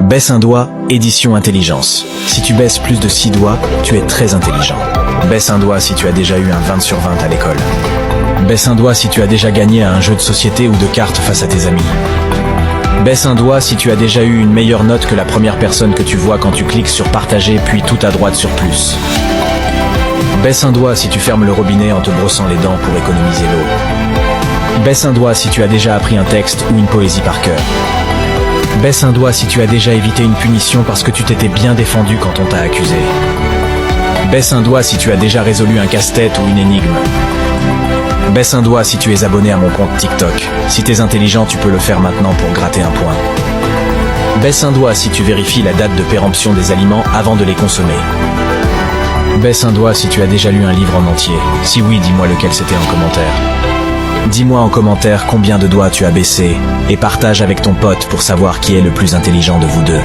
Baisse un doigt, édition intelligence. Si tu baisses plus de 6 doigts, tu es très intelligent. Baisse un doigt si tu as déjà eu un 20 sur 20 à l'école. Baisse un doigt si tu as déjà gagné à un jeu de société ou de cartes face à tes amis. Baisse un doigt si tu as déjà eu une meilleure note que la première personne que tu vois quand tu cliques sur partager puis tout à droite sur plus. Baisse un doigt si tu fermes le robinet en te brossant les dents pour économiser l'eau. Baisse un doigt si tu as déjà appris un texte ou une poésie par cœur. Baisse un doigt si tu as déjà évité une punition parce que tu t'étais bien défendu quand on t'a accusé. Baisse un doigt si tu as déjà résolu un casse-tête ou une énigme. Baisse un doigt si tu es abonné à mon compte TikTok. Si t'es intelligent, tu peux le faire maintenant pour gratter un point. Baisse un doigt si tu vérifies la date de péremption des aliments avant de les consommer. Baisse un doigt si tu as déjà lu un livre en entier. Si oui, dis-moi lequel c'était en commentaire. Dis-moi en commentaire combien de doigts tu as baissé et partage avec ton pote pour savoir qui est le plus intelligent de vous deux.